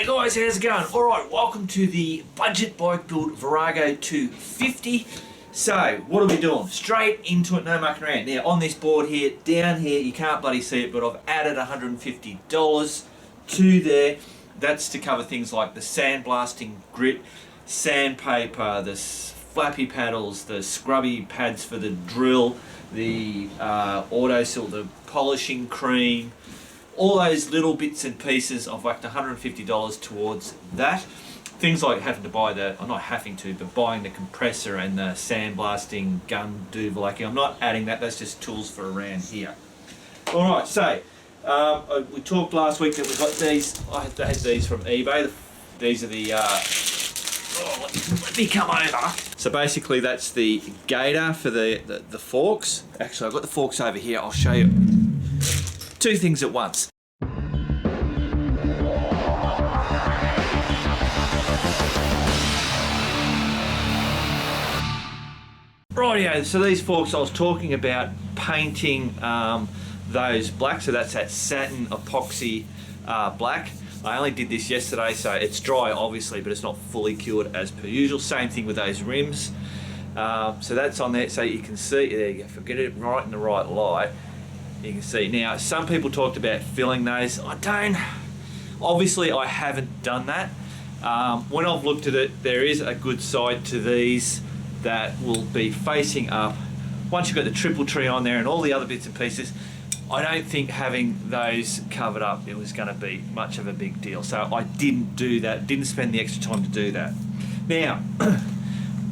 guys, how's it going? Alright, welcome to the budget bike build Virago 250. So, what are we doing? Straight into it, no mucking around. Now, on this board here, down here, you can't bloody see it, but I've added $150 to there. That's to cover things like the sandblasting grit, sandpaper, the flappy paddles, the scrubby pads for the drill, the auto seal, the polishing cream, all those little bits and pieces. I've whacked $150 towards that. Things like having to buy the, I'm not having to, but buying the compressor and the sandblasting gun duvallacking. I'm not adding that, that's just tools for around here. Alright, so we talked last week that we got these, I had these from eBay. These are the, let me come over. So basically that's the gator for the forks. Actually, I've got the forks over here, I'll show you two things at once. Rightio, so these forks I was talking about painting those black, so that's that satin epoxy black. I only did this yesterday, so it's dry obviously, but it's not fully cured as per usual. Same thing with those rims. So that's on there, so you can see, there you go, if I get it right in the right light, you can see. Now, some people talked about filling those. Obviously I haven't done that. When I've looked at it, there is a good side to these that will be facing up. Once you've got the triple tree on there and all the other bits and pieces, I don't think having those covered up, it was going to be much of a big deal. So I didn't do that, didn't spend the extra time to do that. Now,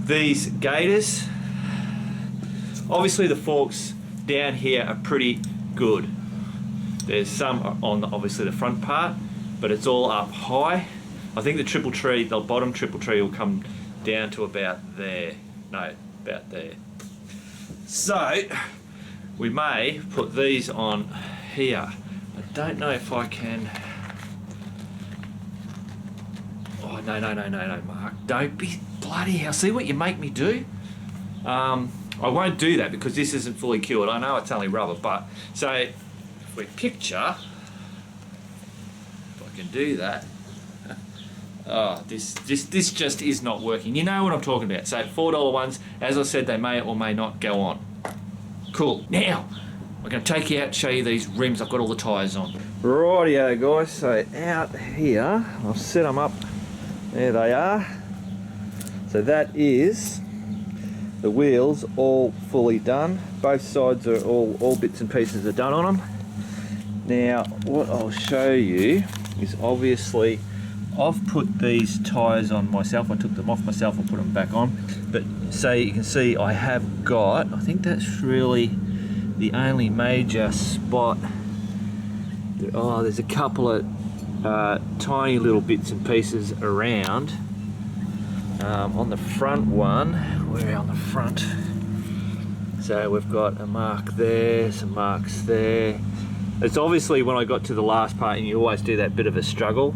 these gators, obviously the forks down here are pretty good. There's some on obviously the front part, but it's all up high. I think the triple tree, the bottom triple tree will come down to about there. No, about there. So, we may put these on here. I don't know if I can. Oh, no, Mark. Don't be bloody hell. See what you make me do? I won't do that because this isn't fully cured. I know it's only rubber, but so if we picture, if I can do that. Oh, this just is not working. You know what I'm talking about. So $4 ones, as I said, they may or may not go on. Cool. Now, I'm going to take you out and show you these rims. I've got all the tyres on. Rightio, guys. So out here, I'll set them up. There they are. So that is the wheels all fully done. Both sides are all bits and pieces are done on them. Now, what I'll show you is obviously I've put these tyres on myself. I took them off myself and put them back on. But so you can see I have got, I think that's really the only major spot. Oh, there's a couple of tiny little bits and pieces around. On the front one, we're on the front. So we've got a mark there, some marks there. It's obviously when I got to the last part, and you always do that bit of a struggle.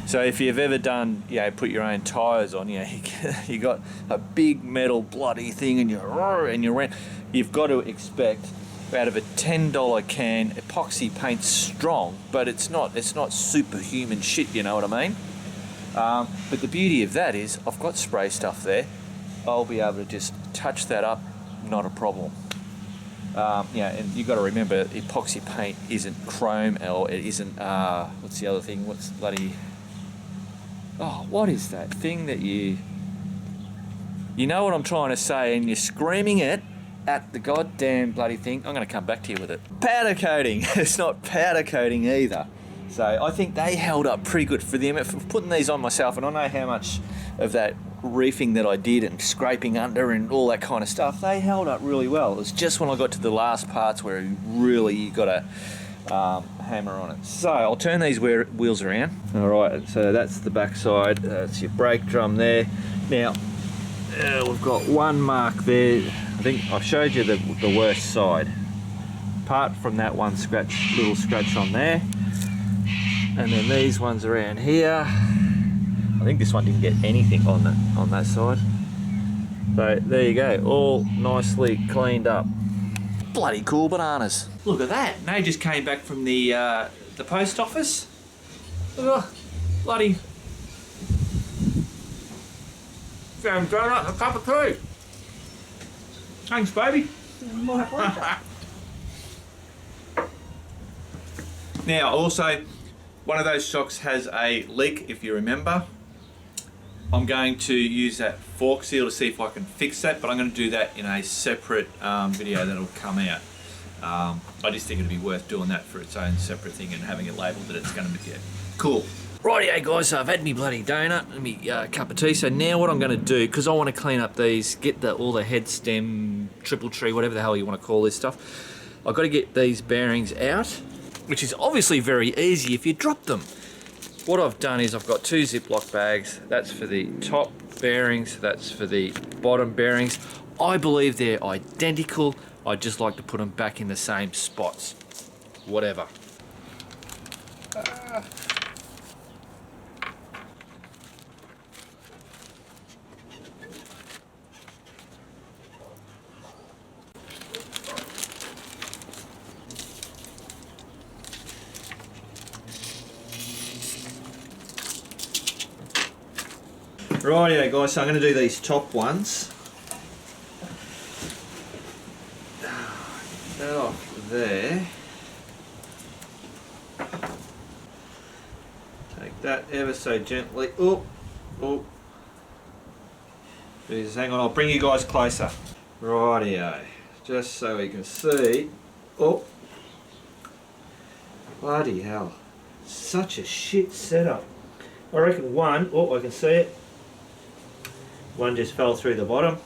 So if you've ever done, put your own tyres on, you got a big metal bloody thing and you've got to expect out of a $10 can, epoxy paint's strong, but it's not superhuman shit, you know what I mean? But the beauty of that is I've got spray stuff there. I'll be able to just touch that up, not a problem. And you've got to remember, epoxy paint isn't chrome, or it isn't, what's the other thing? What's bloody... Oh, what is that thing that you know what I'm trying to say, and you're screaming it at the goddamn bloody thing. I'm going to come back to you with it. Powder coating. It's not powder coating either. So I think they held up pretty good for them. For putting these on myself, and I know how much of that reefing that I did and scraping under and all that kind of stuff, they held up really well. It was just when I got to the last parts where you got to hammer on it. So I'll turn these wheels around. Alright, so that's the back side. That's your brake drum there. Now, we've got one mark there. I think I showed you the worst side. Apart from that one little scratch on there. And then these ones around here. I think this one didn't get anything on that side. So there you go, all nicely cleaned up. Bloody cool bananas. Look at that. They just came back from the post office. bloody jam donut and a cup of tea. Thanks, baby. My pleasure. Now, also, one of those shocks has a leak, if you remember. I'm going to use that fork seal to see if I can fix that, but I'm going to do that in a separate video that'll come out. I just think it'd be worth doing that for its own separate thing and having it labelled that it's going to be cool. Rightio guys, so I've had me bloody donut and me cup of tea. So now what I'm going to do, because I want to clean up these, get all the head stem, triple tree, whatever the hell you want to call this stuff. I've got to get these bearings out, which is obviously very easy if you drop them. What I've done is I've got 2 Ziploc bags. That's for the top bearings, that's for the bottom bearings. I believe they're identical. I just like to put them back in the same spots. Whatever. Rightio guys, so I'm going to do these top ones. That off there. Take that ever so gently. Oh, oh. Jeez, hang on, I'll bring you guys closer. Rightio, just so we can see. Oh, bloody hell, such a shit setup. I reckon one, oh I can see it. One just fell through the bottom.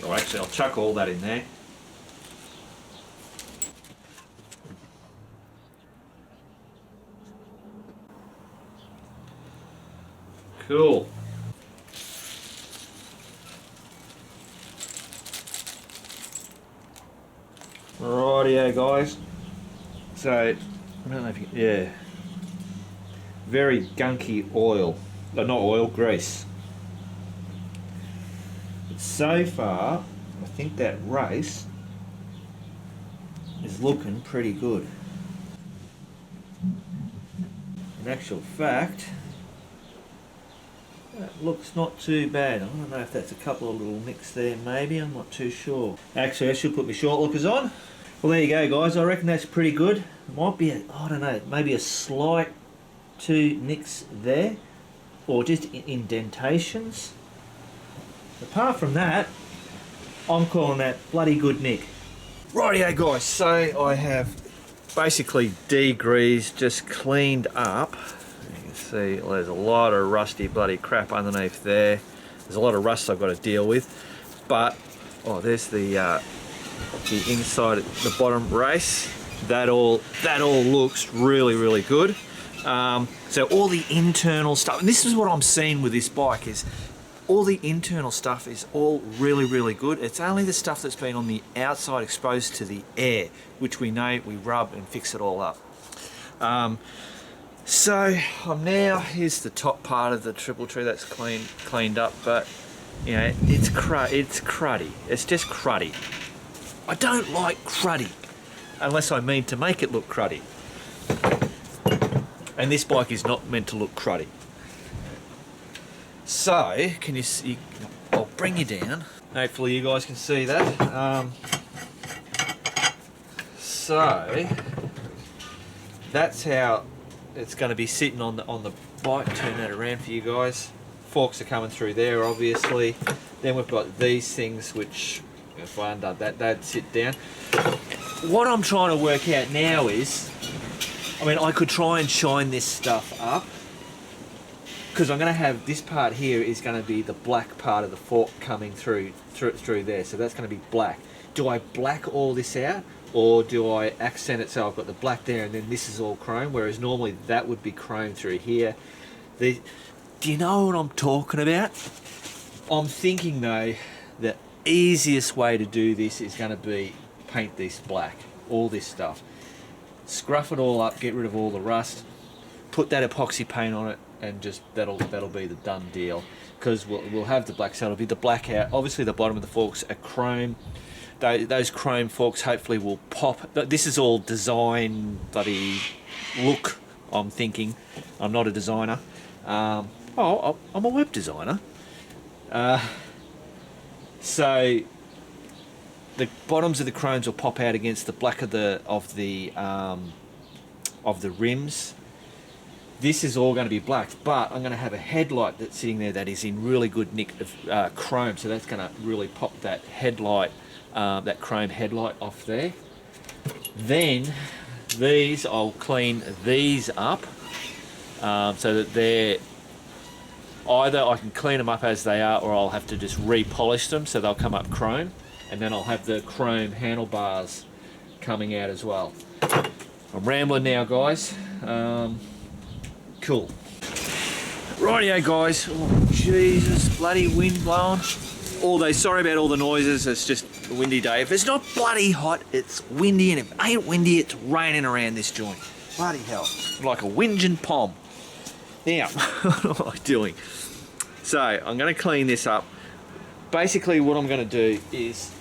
Oh, actually, I'll chuck all that in there. Cool. Rightio, guys. So, I don't know if you, yeah, very gunky oil, not oil, grease. But so far, I think that race is looking pretty good. In actual fact, that looks not too bad. I don't know if that's a couple of little nicks there, maybe, I'm not too sure. Actually, I should put my short lookers on. Well, there you go, guys. I reckon that's pretty good. Might be, I don't know, maybe a slight 2 nicks there, or just indentations. Apart from that, I'm calling that bloody good nick. Rightio, guys. So I have basically degreased, just cleaned up. You can see there's a lot of rusty bloody crap underneath there. There's a lot of rust I've got to deal with, but oh, there's the inside, the bottom race. That all looks really good. So all the internal stuff, and this is what I'm seeing with this bike, is all the internal stuff is all really good. It's only the stuff that's been on the outside exposed to the air, which we know we rub and fix it all up. So I'm now, here's the top part of the triple tree that's cleaned up, but you know, it's cruddy. It's just cruddy. I don't like cruddy, unless I mean to make it look cruddy. And this bike is not meant to look cruddy. So, can you see, I'll bring you down. Hopefully you guys can see that. So, that's how it's going to be sitting on the bike. Turn that around for you guys. Forks are coming through there, obviously. Then we've got these things, which, if I undone that, they'd sit down. What I'm trying to work out now is, I mean, I could try and shine this stuff up, because I'm going to have this part here is going to be the black part of the fork coming through there, so that's going to be black. Do I black all this out, or do I accent it so I've got the black there and then this is all chrome, whereas normally that would be chrome through here? Do you know what I'm talking about? I'm thinking though, the easiest way to do this is going to be paint this black, all this stuff. Scruff it all up, get rid of all the rust, put that epoxy paint on it, and just that'll be the done deal. Because we'll have the black, so it'll be the black out. Obviously the bottom of the forks are chrome. those chrome forks hopefully will pop. This is all design bloody look, I'm thinking. I'm not a designer. I'm a web designer. So the bottoms of the chromes will pop out against the black of the rims. This is all going to be black, but I'm going to have a headlight that's sitting there that is in really good nick of chrome, so that's going to really pop that headlight, that chrome headlight off there. Then these, I'll clean these up so that they're either I can clean them up as they are, or I'll have to just repolish them so they'll come up chrome, and then I'll have the chrome handlebars coming out as well. I'm rambling now, guys. Cool. Rightio, guys. Oh, Jesus, bloody wind blowing. Sorry about all the noises, it's just a windy day. If it's not bloody hot, it's windy, and if it ain't windy, it's raining around this joint. Bloody hell. Like a whinging pom. Now, what am I doing? So, I'm going to clean this up. Basically, what I'm going to do is,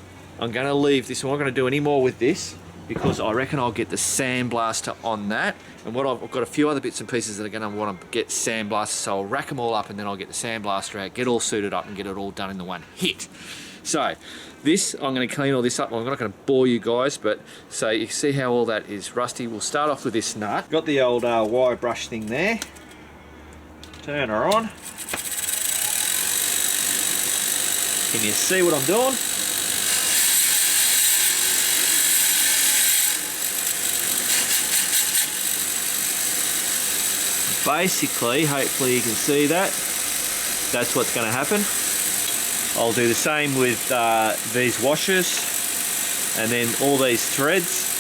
I'm going to leave this. I'm not going to do any more with this, because I reckon I'll get the sandblaster on that. And I've got a few other bits and pieces that are going to want to get sandblasted, so I'll rack them all up and then I'll get the sandblaster out, get all suited up and get it all done in the one hit. So this, I'm going to clean all this up. I'm not going to bore you guys, but so you see how all that is rusty. We'll start off with this nut. Got the old wire brush thing there. Turn her on. Can you see what I'm doing? Basically, hopefully you can see that. That's what's going to happen. I'll do the same with these washers and then all these threads.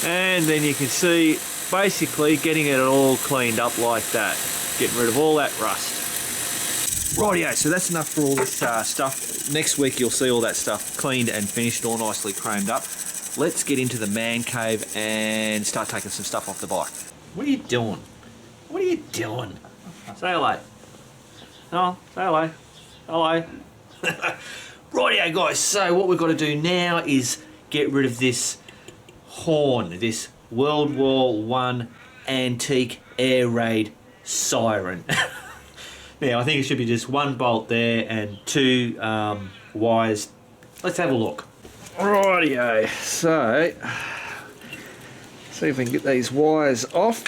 And then you can see basically getting it all cleaned up like that. Getting rid of all that rust. Rightio, so that's enough for all this stuff. Next week you'll see all that stuff cleaned and finished, all nicely chromed up. Let's get into the man cave and start taking some stuff off the bike. What are you doing? What are you doing? Say hello. No, say hello. Hello. Rightio, guys, so what we've got to do now is get rid of this horn, this World War I antique air raid siren. Now I think it should be just one bolt there and two wires. Let's have a look. Rightio, so see if we can get these wires off.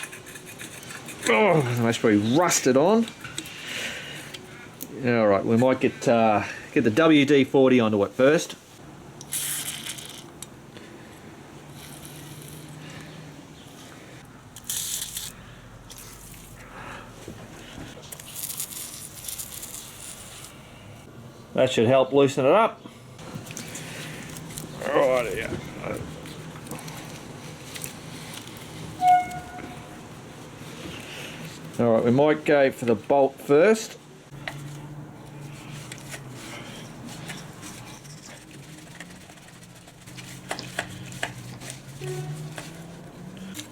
Oh, they must be rusted on. Alright, we might get the WD-40 onto it first. That should help loosen it up. Right here. Alright, we might go for the bolt first.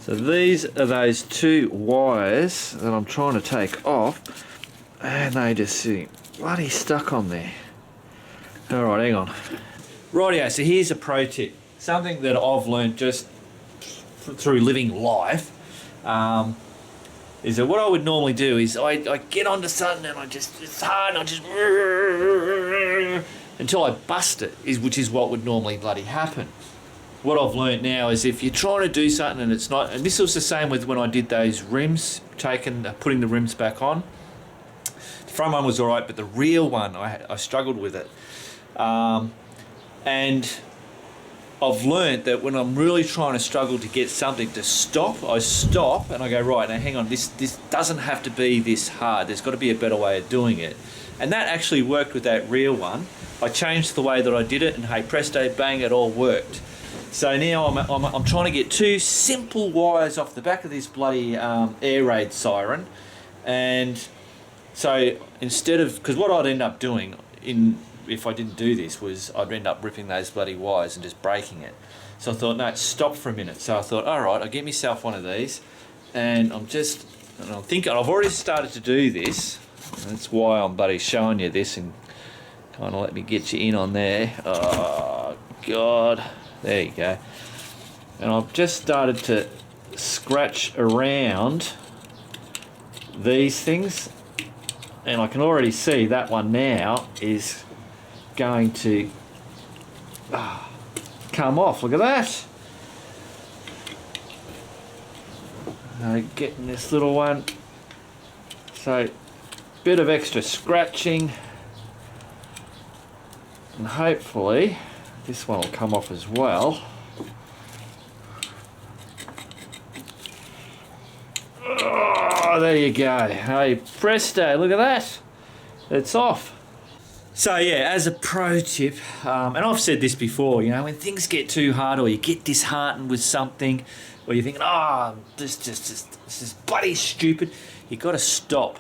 So these are those two wires that I'm trying to take off, and they just seem bloody stuck on there. Alright, hang on. Rightio, so here's a pro tip. Something that I've learned just through living life, is that what I would normally do is I get onto something and it's hard and I just until I bust it, which is what would normally bloody happen. What I've learned now is if you're trying to do something and it's not, and this was the same with when I did those rims, putting the rims back on. The front one was alright, but the rear one, I struggled with it. And I've learnt that when I'm really trying to struggle to get something to stop, I stop and I go, right, now hang on, this doesn't have to be this hard. There's got to be a better way of doing it. And that actually worked with that rear one. I changed the way that I did it and hey presto, bang, it all worked. So now I'm trying to get two simple wires off the back of this bloody air raid siren. And so instead of, because what I'd end up doing if I didn't do this was I'd end up ripping those bloody wires and just breaking it. So I thought, no, stop for a minute. So I thought, all right, I'll get myself one of these, and I'm thinking I've already started to do this. That's why I'm bloody showing you this and kind of let me get you in on there. Oh God, there you go. And I've just started to scratch around these things, and I can already see that one now is going to come off. Look at that. Getting this little one. So, bit of extra scratching, and hopefully this one will come off as well. Oh, there you go. Hey, presto, look at that. It's off. So yeah, as a pro tip, and I've said this before, you know, when things get too hard or you get disheartened with something, or you're thinking, oh, this is bloody stupid, you've got to stop.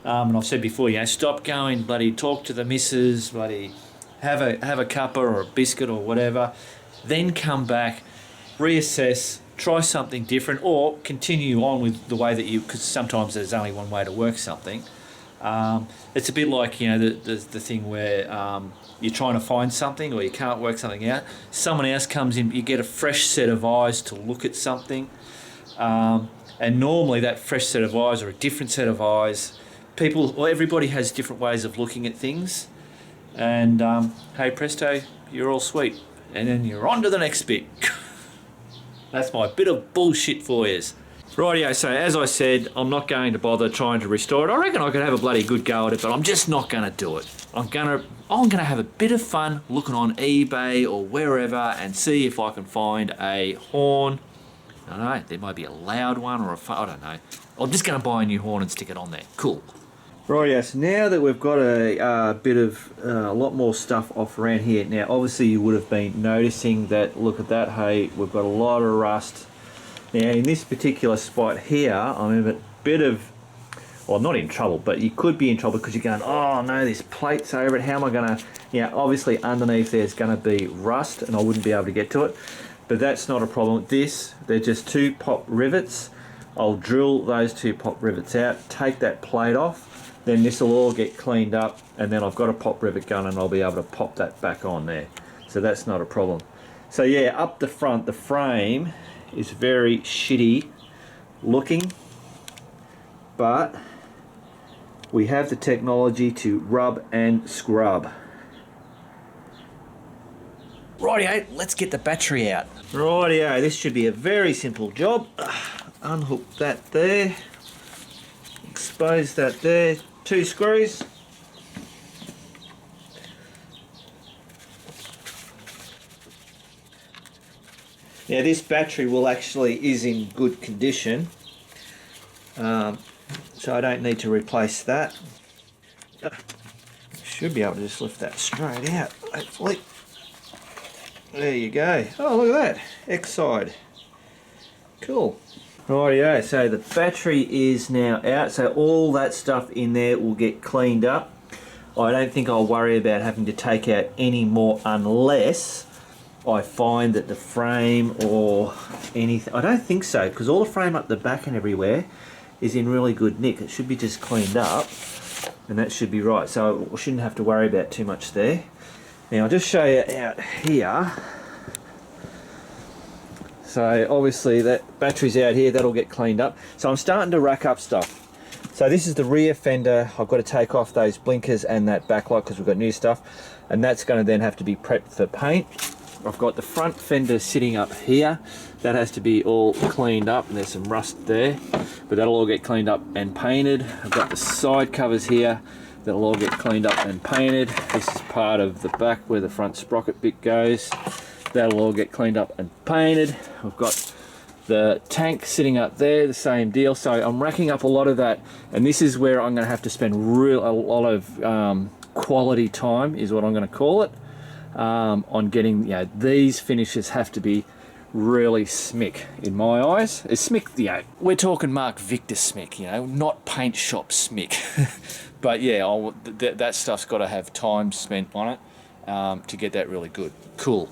And I've said before, you know, stop going, bloody talk to the missus, bloody have a cuppa or a biscuit or whatever, then come back, reassess, try something different, or continue on with the way that you, because sometimes there's only one way to work something. It's a bit like, you know, the thing where you're trying to find something or you can't work something out. Someone else comes in, you get a fresh set of eyes to look at something. And normally that fresh set of eyes or a different set of eyes, everybody has different ways of looking at things. And hey presto, you're all sweet. And then you're on to the next bit. That's my bit of bullshit for you. Rightio, so as I said, I'm not going to bother trying to restore it. I reckon I could have a bloody good go at it, but I'm just not going to do it. I'm gonna have a bit of fun looking on eBay or wherever and see if I can find a horn. I don't know, there might be a loud one or I don't know. I'm just going to buy a new horn and stick it on there. Cool. Rightio, so now that we've got a lot more stuff off around here, now obviously you would have been noticing that, look at that, hey, we've got a lot of rust. Now in this particular spot here, I'm in a bit of, well, I'm not in trouble, but you could be in trouble because you're going, oh no, this plate's over it, how am I going to, obviously underneath there's going to be rust and I wouldn't be able to get to it, but that's not a problem. They're just 2 pop rivets. I'll drill those 2 pop rivets out, take that plate off, then this will all get cleaned up, and then I've got a pop rivet gun and I'll be able to pop that back on there. So that's not a problem. So yeah, up the front, the frame is very shitty looking, but we have the technology to rub and scrub. Rightio, let's get the battery out. Rightio, this should be a very simple job. Unhook that there, expose that there, 2 screws. Now this battery is in good condition, so I don't need to replace that. Should be able to just lift that straight out, hopefully. There you go. Oh, look at that, X side. Cool. Rightio, so the battery is now out, so all that stuff in there will get cleaned up. I don't think I'll worry about having to take out any more unless I find that the frame or anything, I don't think so, because all the frame up the back and everywhere is in really good nick. It should be just cleaned up and that should be right, so I shouldn't have to worry about too much there. Now I'll just show you out here. So obviously that battery's out here, that'll get cleaned up. So I'm starting to rack up stuff. So this is the rear fender. I've got to take off those blinkers and that backlight because we've got new stuff, and that's going to then have to be prepped for paint. I've got the front fender sitting up here. That has to be all cleaned up, and there's some rust there, but that'll all get cleaned up and painted. I've got the side covers here. That'll all get cleaned up and painted. This is part of the back where the front sprocket bit goes. That'll all get cleaned up and painted. I've got the tank sitting up there, the same deal. So I'm racking up a lot of that, and this is where I'm going to have to spend a lot of quality time, is what I'm going to call it, on getting, these finishes have to be really smick in my eyes. It's smick, you know, we're talking Mark Victor smick, you know, not paint shop smick. But yeah, that stuff's got to have time spent on it to get that really good. Cool.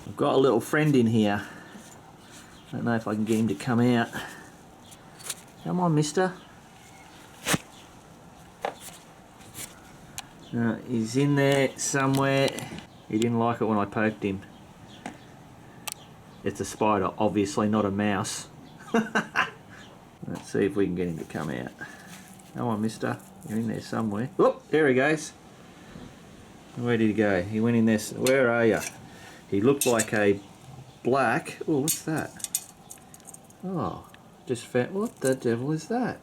I've got a little friend in here. I don't know if I can get him to come out. Come on, mister. He's in there somewhere. He didn't like it when I poked him. It's a spider, obviously, not a mouse. Let's see if we can get him to come out. Come on, mister. You're in there somewhere. Oh, there he goes. Where did he go? He went in there. Where are you? He looked like a black... Oh, what's that? Oh, just found... What the devil is that?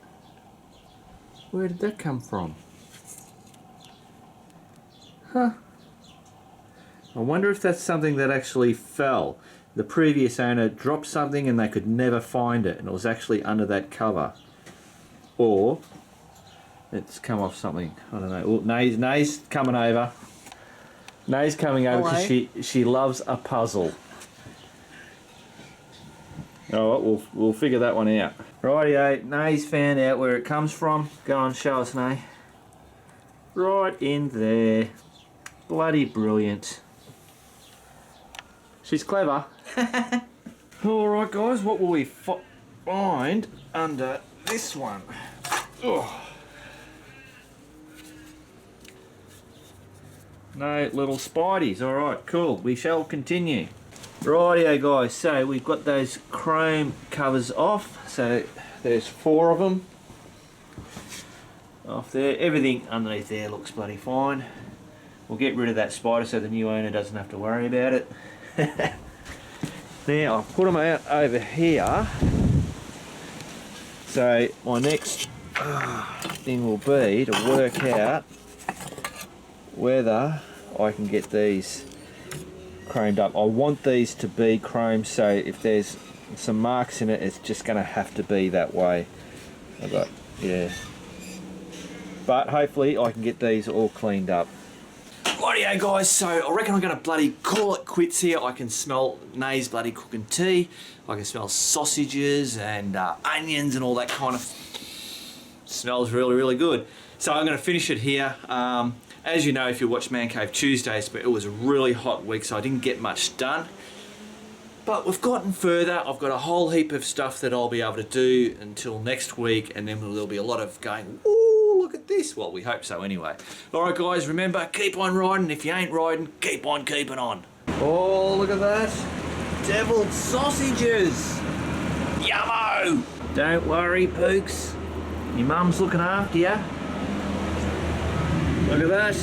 Where did that come from? Huh. I wonder if that's something that actually fell. The previous owner dropped something and they could never find it, and it was actually under that cover. Or it's come off something. I don't know. Oh, Nay's coming over. Nay's coming over because she loves a puzzle. Alright, we'll figure that one out. Rightio, Nay's found out where it comes from. Go on, show us, Nay. Right in there. Bloody brilliant. She's clever. Alright guys, what will we find under this one? Oh. No little spideys. Alright, cool. We shall continue. Rightio guys, so we've got those chrome covers off. So there's 4 of them off there. Everything underneath there looks bloody fine. We'll get rid of that spider so the new owner doesn't have to worry about it. Now I'll put them out over here. So my next thing will be to work out whether I can get these chromed up. I want these to be chrome, so if there's some marks in it, it's just going to have to be that way. Yeah. But hopefully I can get these all cleaned up. Rightio guys, so I reckon I'm going to bloody call it quits here. I can smell Nay's bloody cooking tea. I can smell sausages and onions and all that kind of... Smells really, really good. So I'm going to finish it here. As you know, if you watch Man Cave Tuesdays, but it was a really hot week, so I didn't get much done. But we've gotten further. I've got a whole heap of stuff that I'll be able to do until next week, and then there'll be a lot of going, ooh, look at this. Well, we hope so anyway. Alright guys, remember, keep on riding. If you ain't riding, keep on keeping on. Oh, look at that. Deviled sausages. Yummo! Don't worry, Pooks. Your mum's looking after you. Look at that.